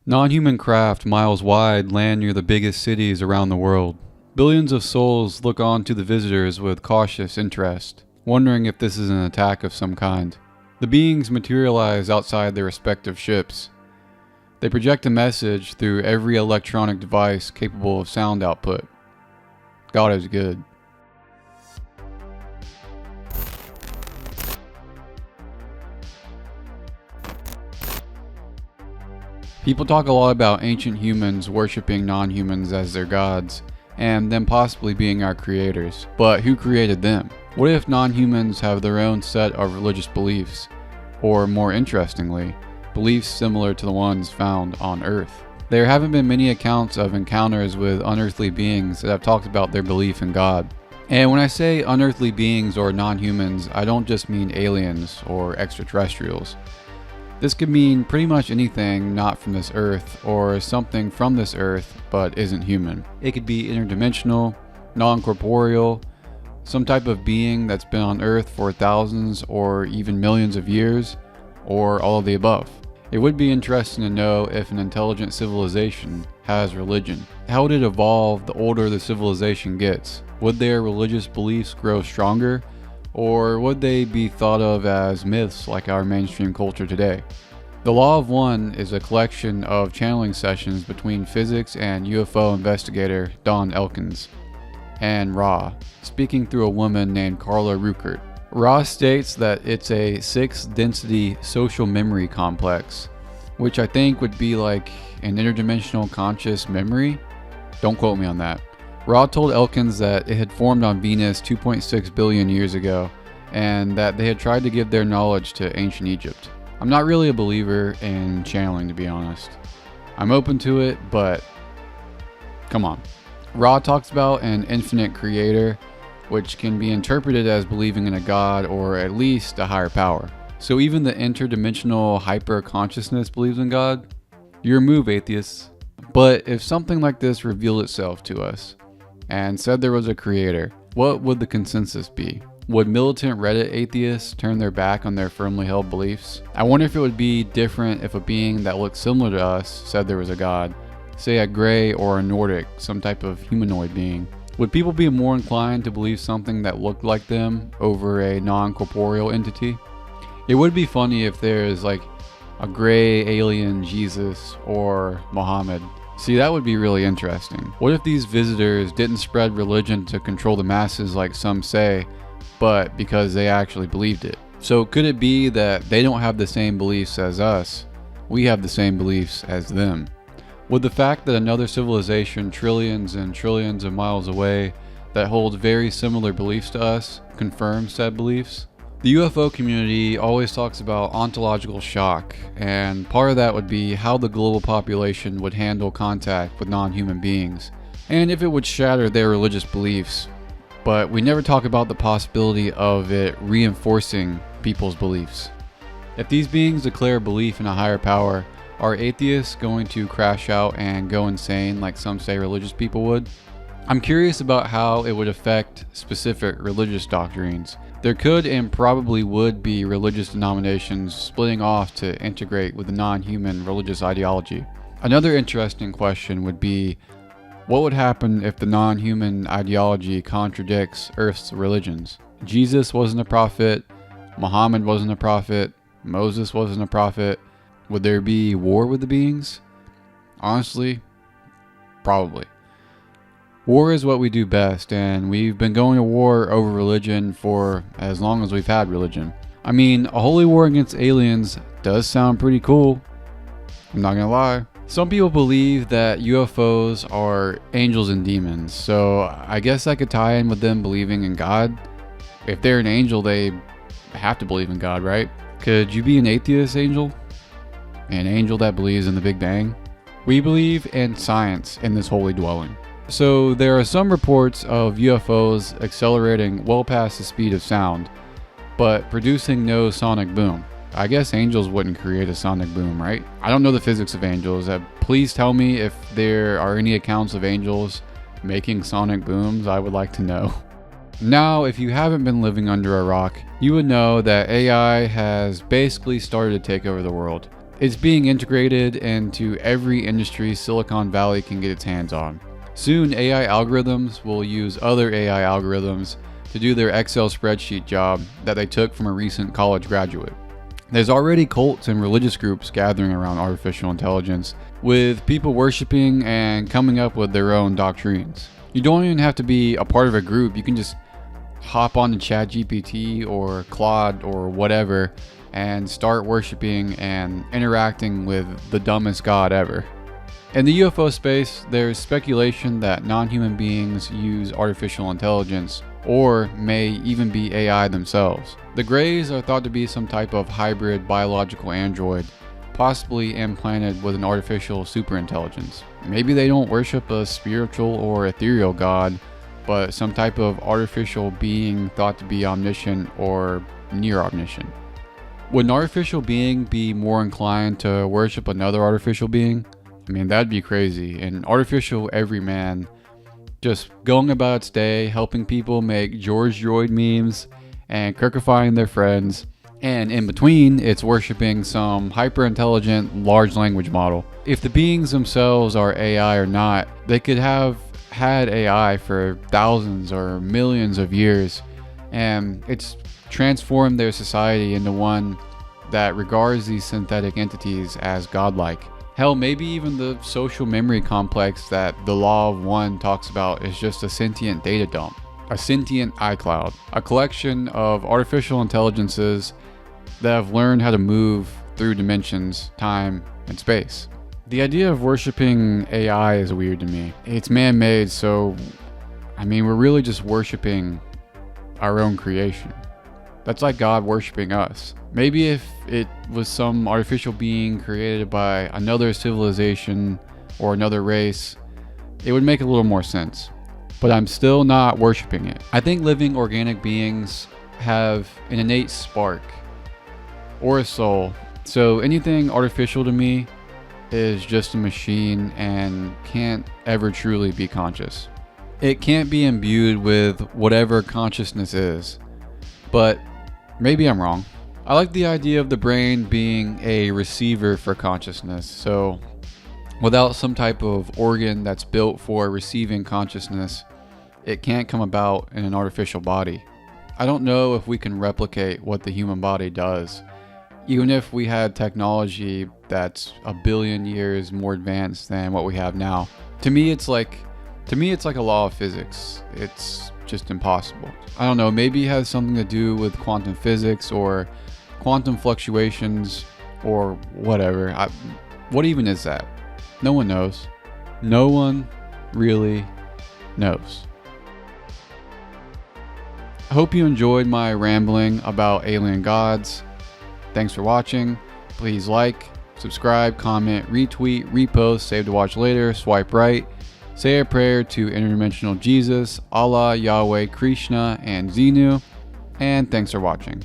Non-human craft miles wide land near the biggest cities around the world. Billions of souls look on to the visitors with cautious interest, wondering if this is an attack of some kind. The beings materialize outside their respective ships. They project a message through every electronic device capable of sound output. God is good. People talk a lot about ancient humans worshipping non-humans as their gods, and them possibly being our creators. But who created them? What if non-humans have their own set of religious beliefs? Or more interestingly, beliefs similar to the ones found on Earth? There haven't been many accounts of encounters with unearthly beings that have talked about their belief in God. And when I say unearthly beings or non-humans, I don't just mean aliens or extraterrestrials. This could mean pretty much anything not from this earth, or something from this earth but isn't human. It could be interdimensional, non-corporeal, some type of being that's been on earth for thousands or even millions of years, or all of the above. It would be interesting to know if an intelligent civilization has religion. How would it evolve the older the civilization gets? Would their religious beliefs grow stronger? Or would they be thought of as myths like our mainstream culture today? The Law of One is a collection of channeling sessions between physics and UFO investigator Don Elkins and Ra, speaking through a woman named Carla Ruckert. Ra states that it's a 6th density social memory complex, which I think would be like an interdimensional conscious memory. Don't quote me on that. Ra told Elkins that it had formed on Venus 2.6 billion years ago, and that they had tried to give their knowledge to ancient Egypt. I'm not really a believer in channeling, to be honest. I'm open to it, but come on. Ra talks about an infinite creator, which can be interpreted as believing in a god or at least a higher power. So even the interdimensional hyper-consciousness believes in God? Your move, atheists. But if something like this revealed itself to us, and said there was a creator, what would the consensus be? Would militant Reddit atheists turn their back on their firmly held beliefs? I wonder if it would be different if a being that looked similar to us said there was a god, say a Grey or a Nordic, some type of humanoid being. Would people be more inclined to believe something that looked like them over a non-corporeal entity? It would be funny if there's like a Grey alien Jesus or Muhammad. See, that would be really interesting. What if these visitors didn't spread religion to control the masses like some say, but because they actually believed it? So could it be that they don't have the same beliefs as us, we have the same beliefs as them? Would the fact that another civilization trillions and trillions of miles away that holds very similar beliefs to us confirm said beliefs? The UFO community always talks about ontological shock, and part of that would be how the global population would handle contact with non-human beings, and if it would shatter their religious beliefs. But we never talk about the possibility of it reinforcing people's beliefs. If these beings declare belief in a higher power, are atheists going to crash out and go insane like some say religious people would? I'm curious about how it would affect specific religious doctrines. There could and probably would be religious denominations splitting off to integrate with the non-human religious ideology. Another interesting question would be, what would happen if the non-human ideology contradicts Earth's religions? Jesus wasn't a prophet, Muhammad wasn't a prophet, Moses wasn't a prophet. Would there be war with the beings? Honestly, probably. War is what we do best, and we've been going to war over religion for as long as we've had religion. I mean, a holy war against aliens does sound pretty cool. I'm not gonna lie. Some people believe that UFOs are angels and demons, so I guess I could tie in with them believing in God. If they're an angel, they have to believe in God, right? Could you be an atheist angel? An angel that believes in the Big Bang? We believe in science in this holy dwelling. So there are some reports of UFOs accelerating well past the speed of sound, but producing no sonic boom. I guess angels wouldn't create a sonic boom, right? I don't know the physics of angels. Please tell me if there are any accounts of angels making sonic booms. I would like to know. Now, if you haven't been living under a rock, you would know that AI has basically started to take over the world. It's being integrated into every industry Silicon Valley can get its hands on. Soon, AI algorithms will use other AI algorithms to do their Excel spreadsheet job that they took from a recent college graduate. There's already cults and religious groups gathering around artificial intelligence, with people worshiping and coming up with their own doctrines. You don't even have to be a part of a group. You can just hop on to ChatGPT or Claude or whatever and start worshiping and interacting with the dumbest god ever. In the UFO space, there's speculation that non-human beings use artificial intelligence or may even be AI themselves. The Greys are thought to be some type of hybrid biological android, possibly implanted with an artificial superintelligence. Maybe they don't worship a spiritual or ethereal god, but some type of artificial being thought to be omniscient or near omniscient. Would an artificial being be more inclined to worship another artificial being? I mean, that'd be crazy. An artificial everyman just going about its day, helping people make George Droid memes and kirkifying their friends. And in between, it's worshiping some hyper-intelligent large language model. If the beings themselves are AI or not, they could have had AI for thousands or millions of years, and it's transformed their society into one that regards these synthetic entities as godlike. Hell, maybe even the social memory complex that the Law of One talks about is just a sentient data dump, a sentient iCloud, a collection of artificial intelligences that have learned how to move through dimensions, time, and space. The idea of worshiping AI is weird to me. It's man-made, so I mean, we're really just worshiping our own creation. That's like God worshiping us. Maybe if it was some artificial being created by another civilization or another race, it would make a little more sense. But I'm still not worshiping it. I think living organic beings have an innate spark or a soul. So anything artificial to me is just a machine and can't ever truly be conscious. It can't be imbued with whatever consciousness is. But maybe I'm wrong. I like the idea of the brain being a receiver for consciousness. So without some type of organ that's built for receiving consciousness, it can't come about in an artificial body. I don't know if we can replicate what the human body does, even if we had technology that's a billion years more advanced than what we have now. To me, it's like a law of physics. It's just impossible. I don't know, maybe it has something to do with quantum physics or quantum fluctuations or whatever. What even is that? No one knows. No one really knows. I hope you enjoyed my rambling about alien gods. Thanks for watching. Please like, subscribe, comment, retweet, repost, save to watch later, swipe right. Say a prayer to interdimensional Jesus, Allah, Yahweh, Krishna, and Xenu. And thanks for watching.